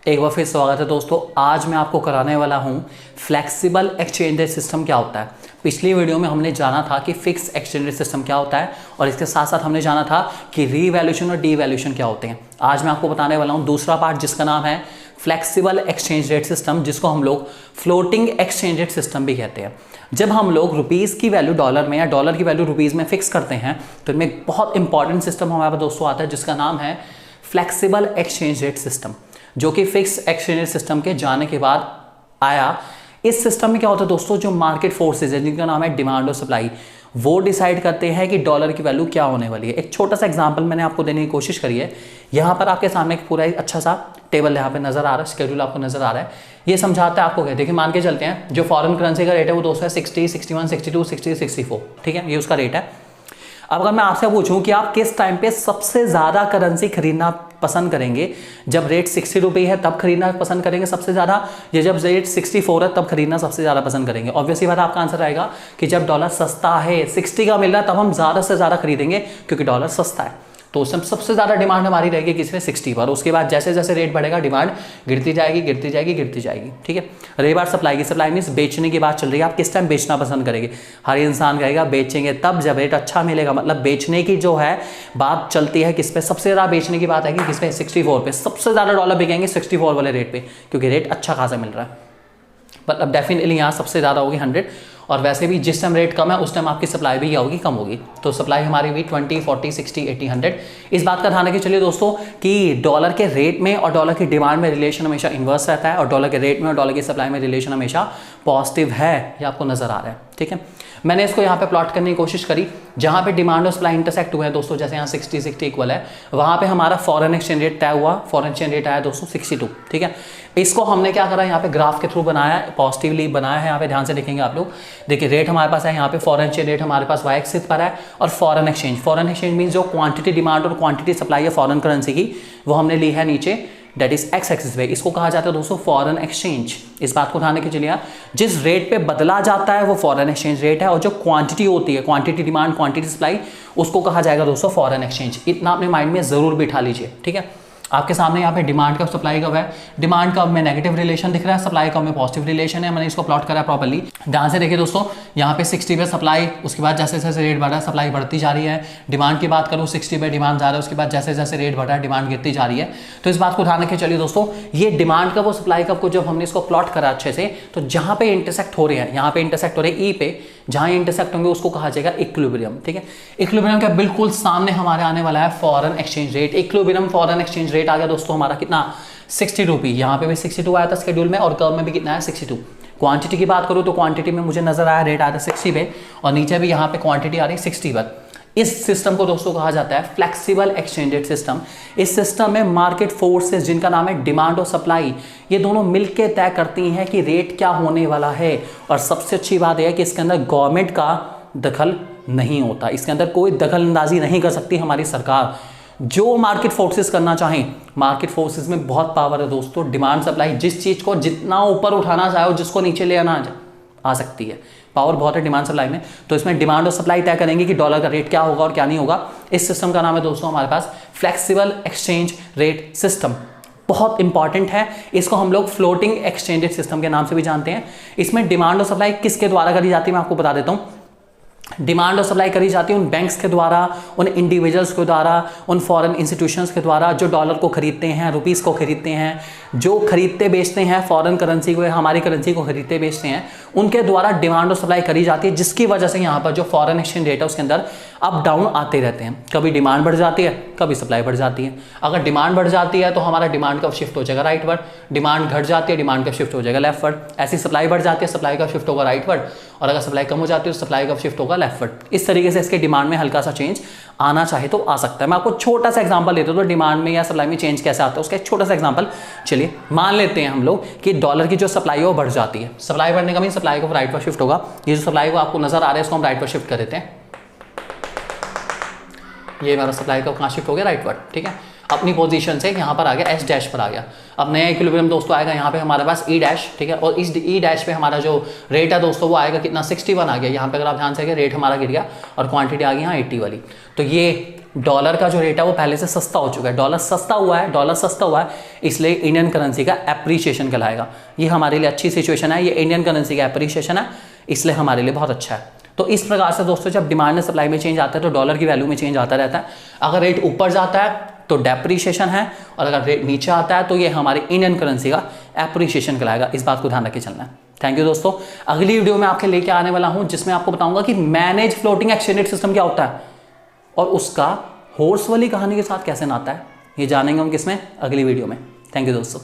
एक बार फिर स्वागत है दोस्तों। आज मैं आपको कराने वाला हूं फ्लेक्सिबल एक्सचेंज रेट सिस्टम क्या होता है। पिछली वीडियो में हमने जाना था कि फिक्स एक्सचेंज रेट सिस्टम क्या होता है और इसके साथ साथ हमने जाना था कि रीवैल्यूएशन और डीवैल्यूएशन क्या होते हैं। आज मैं आपको बताने वाला हूं दूसरा पार्ट जिसका नाम है फ्लेक्सिबल एक्सचेंज रेट सिस्टम, जिसको हम लोग फ्लोटिंग एक्सचेंज रेट सिस्टम भी कहते हैं। जब हम लोग रुपीज़ की वैल्यू डॉलर में या डॉलर की वैल्यू रुपीज़ में फिक्स करते हैं तो इनमें एक बहुत इंपॉर्टेंट सिस्टम हमारे पास दोस्तों आता है जिसका नाम है फ्लेक्सिबल एक्सचेंज रेट सिस्टम, जो कि फिक्स एक्सचेंज रेट सिस्टम के जाने के बाद आया। इस सिस्टम में क्या होता है दोस्तों, जो मार्केट फोर्सेज है जिनका नाम है डिमांड और सप्लाई, वो डिसाइड करते हैं कि डॉलर की वैल्यू क्या होने वाली है। एक छोटा सा एग्जांपल मैंने आपको देने की कोशिश करी है। यहाँ पर आपके सामने एक पूरा एक अच्छा सा टेबल यहाँ पे नजर आ रहा है, शेड्यूल आपको नजर आ रहा है। ये समझाता है आपको क्या, देखिए मान के चलते हैं जो फॉरेन करेंसी का रेट है वो दोस्तों है 60, 61, 62, 60, 64, ठीक है, ये उसका रेट है। अब अगर मैं आपसे पूछूं कि आप किस टाइम पे सबसे ज्यादा करेंसी खरीदना पसंद करेंगे, जब रेट 60 रुपये है तब खरीदना पसंद करेंगे सबसे ज्यादा, या जब रेट 64 है तब खरीदना सबसे ज्यादा पसंद करेंगे? ऑब्वियसली बात आपका आंसर आएगा कि जब डॉलर सस्ता है, 60 का मिल रहा है, तब हम ज्यादा से ज्यादा खरीदेंगे क्योंकि डॉलर सस्ता है। तो उस समय सबसे ज्यादा डिमांड हमारी रहेगी किसमें, 60 पर। उसके बाद जैसे जैसे रेट बढ़ेगा डिमांड गिरती जाएगी गिरती जाएगी गिरती जाएगी, ठीक है। रही बात सप्लाई की, सप्लाई मीन्स बेचने की बात चल रही है, आप किस टाइम बेचना पसंद करेंगे। हर इंसान कहेगा बेचेंगे तब जब रेट अच्छा मिलेगा, मतलब बेचने की जो है बात चलती है किस पे, सबसे ज्यादा बेचने की बात आएगी किस पे, 64 पे। सबसे ज्यादा डॉलर बिकेंगे 64 वाले रेट पे क्योंकि रेट अच्छा खासा मिल रहा है। मतलब डेफिनेटली यहाँ सबसे ज़्यादा होगी 100, और वैसे भी जिस टाइम रेट कम है उस टाइम आपकी सप्लाई भी क्या होगी, कम होगी। तो सप्लाई हमारी हुई 20, 40, 60, 80, 100। इस बात का ध्यान रखिए चलिए दोस्तों कि डॉलर के रेट में और डॉलर की डिमांड में रिलेशन हमेशा इन्वर्स रहता है, और डॉलर के रेट में और डॉलर की सप्लाई में रिलेशन हमेशा पॉजिटिव है। ये आपको नजर आ रहा है, ठीक है। मैंने इसको यहाँ पे प्लॉट करने की कोशिश करी, जहाँ पे डिमांड और सप्लाई इंटरसेक्ट हुए हैं दोस्तों, जैसे यहाँ 60, 60 इक्वल है, वहाँ पे हमारा फॉरेन एक्सचेंज रेट तय हुआ। फॉरेन एक्सचेंज रेट आया दोस्तों 62, ठीक है। इसको हमने क्या करा, यहाँ पे ग्राफ के थ्रू बनाया है, पॉजिटिवली बनाया है। यहाँ पे ध्यान से देखेंगे आप लोग, देखिए रेट हमारे पास है, यहाँ पे फॉरेन एक्सचेंज रेट हमारे पास वाई एक्सिस पर है, और फॉरेन एक्सचेंज मीन जो क्वांटिटी डिमांड और क्वांटिटी सप्लाई है फॉरेन करेंसी की, वो हमने ली है नीचे, दैट इज एक्स एक्सिस पे। इसको कहा जाता है दोस्तों फॉरेन एक्सचेंज। इस बात को ध्यान रखिए चलिए, जिस रेट पे बदला जाता है वो फॉरेन एक्सचेंज रेट है, और जो क्वांटिटी होती है, क्वांटिटी डिमांड क्वांटिटी सप्लाई, उसको कहा जाएगा दोस्तों फॉरेन एक्सचेंज। इतना अपने माइंड में जरूर बिठा लीजिए, ठीक है। आपके सामने यहाँ पे डिमांड कब सप्लाई कब है, डिमांड कब में नेगेटिव रिलेशन दिख रहा है, सप्लाई कब में पॉजिटिव रिलेशन है। मैंने इसको प्लॉट करा प्रॉपर्ली, ध्यान से देखिए दोस्तों। यहाँ पे 60 पे सप्लाई, उसके बाद जैसे जैसे रेट बढ़ रहा है सप्लाई बढ़ती जा रही है। डिमांड की बात करूँ 60 पे डिमांड जा रहा है, उसके बाद जैसे जैसे रेट बढ़ रहा है डिमांड गिरती जा रही है। तो इस बात को ध्यान रखिए चलिए दोस्तों, ये डिमांड कब और सप्लाई कब को जब हमने इसको प्लॉट करा अच्छे से, तो जहाँ पे इंटरसेक्ट हो रहे हैं, यहाँ पे इंटरसेक्ट हो रहे हैं ई पे, जहाँ इंटरसेक्ट होंगे उसको कहा जाएगा इक्विलिब्रियम, ठीक है। इक्विलिब्रियम के बिल्कुल सामने हमारे आने वाला है foreign exchange rate. Equilibrium foreign exchange rate आ गया दोस्तों हमारा कितना, 60 रुपये। यहाँ पे भी 62 आया था शेड्यूल में, और कर्व में भी कितना है 62। क्वांटिटी की बात करूँ तो क्वांटिटी में मुझे नजर आया रेट आया था 60 पे, और नीचे भी यहाँ पे क्वांटिटी आ रही है 60 पर। इस सिस्टम को दोस्तों कहा जाता है फ्लेक्सिबल एक्सचेंज रेट सिस्टम। इस सिस्टम में मार्केट फोर्सेस जिनका नाम है डिमांड और सप्लाई, ये दोनों मिलकर तय करती हैं कि रेट क्या होने वाला है। और सबसे अच्छी बात यह है कि इसके अंदर गवर्नमेंट का दखल नहीं होता, इसके अंदर कोई दखल अंदाजी नहीं कर सकती हमारी सरकार। जो मार्केट फोर्सेस करना चाहें, मार्केट फोर्सेस में बहुत पावर है दोस्तों। डिमांड सप्लाई जिस चीज को जितना ऊपर उठाना चाहे, जिसको नीचे ले आना आ सकती है, पावर बहुत है डिमांड सप्लाई में। तो इसमें डिमांड और सप्लाई तय करेंगे कि डॉलर का रेट क्या होगा और क्या नहीं होगा। इस सिस्टम का नाम है दोस्तों हमारे पास फ्लेक्सिबल एक्सचेंज रेट सिस्टम। बहुत इंपॉर्टेंट है, इसको हम लोग फ्लोटिंग एक्सचेंज रेट सिस्टम के नाम से भी जानते हैं। इसमें डिमांड और सप्लाई किसके द्वारा करी जाती है मैं आपको बता देता हूँ। डिमांड और सप्लाई करी जाती है उन बैंक्स के द्वारा, उन इंडिविजुअल्स के द्वारा, उन फॉरेन इंस्टीट्यूशंस के द्वारा जो डॉलर को खरीदते हैं, रुपीस को खरीदते हैं, जो खरीदते बेचते हैं फॉरेन करेंसी को या हमारी करेंसी को खरीदते बेचते हैं, उनके द्वारा डिमांड और सप्लाई करी जाती है, जिसकी वजह से यहाँ पर जो फॉरेन एक्सचेंज रेट है उसके अंदर अप डाउन आते रहते हैं। कभी डिमांड बढ़ जाती है, कभी सप्लाई बढ़ जाती है। अगर डिमांड बढ़ जाती है तो हमारा डिमांड कब शिफ्ट हो जाएगा राइटवर्ड, डिमांड घट जाती है डिमांड कब शिफ्ट हो जाएगा लेफ्टवर्ड। ऐसी सप्लाई बढ़ जाती है, सप्लाई कब शिफ्ट होगा राइटवर्ड, और अगर सप्लाई कम हो जाती है तो सप्लाई कब शिफ्ट होगा लेफ्टवर्ड। इस तरीके से इसके डिमांड में हल्का सा चेंज आना चाहे तो आ सकता है। मैं आपको छोटा सा एग्जांपल देता हूँ, तो डिमांड में या सप्लाई में चेंज कैसे आता है उसका एक छोटा सा एग्जांपल। चलिए मान लेते हैं हम लोग कि डॉलर की जो सप्लाई है वो बढ़ जाती है। सप्लाई बढ़ने का मीन सप्लाई को राइट पर शिफ्ट होगा। ये जो सप्लाई को आपको नजर आ रहा है इसको हम राइट पर शिफ्ट कर देते हैं। ये हमारा सप्लाई का कहाँ शिफ्ट हो गया, राइटवर्ड, ठीक है। अपनी पोजीशन से यहाँ पर आ गया, एस डैश पर आ गया। अब नया इक्विलिब्रियम दोस्तों आएगा यहाँ पे हमारे पास ई डैश, ठीक है। और इस ई डैश पे हमारा जो रेट है दोस्तों वो आएगा कितना, 61 आ गया। यहाँ पे अगर आप ध्यान से रेट हमारा गिर गया और क्वांटिटी आ गई यहाँ 80 वाली। तो ये डॉलर का जो रेट है वो पहले से सस्ता हो चुका है, डॉलर सस्ता हुआ है, इसलिए इंडियन करेंसी का एप्रीशिएशन कहलाएगा। ये हमारे लिए अच्छी सिचुएशन है, ये इंडियन करेंसी का एप्रीशिएशन है, इसलिए हमारे लिए बहुत अच्छा है। तो इस प्रकार से दोस्तों जब डिमांड एंड सप्लाई में चेंज आता है तो डॉलर की वैल्यू में चेंज आता रहता है। अगर रेट ऊपर जाता है तो डेप्रीशिएशन है, और अगर रेट नीचे आता है तो ये हमारी इंडियन करेंसी का एप्रीशिएशन कहलाएगा। इस बात को ध्यान रख के चलना है। थैंक यू दोस्तों। अगली वीडियो में आपके लेके आने वाला हूं जिसमें आपको बताऊंगा कि manage floating exchange rate system क्या होता है और उसका हॉर्स वाली कहानी के साथ कैसे नाता है। ये जानेंगे हम किसमें, अगली वीडियो में। थैंक यू दोस्तों।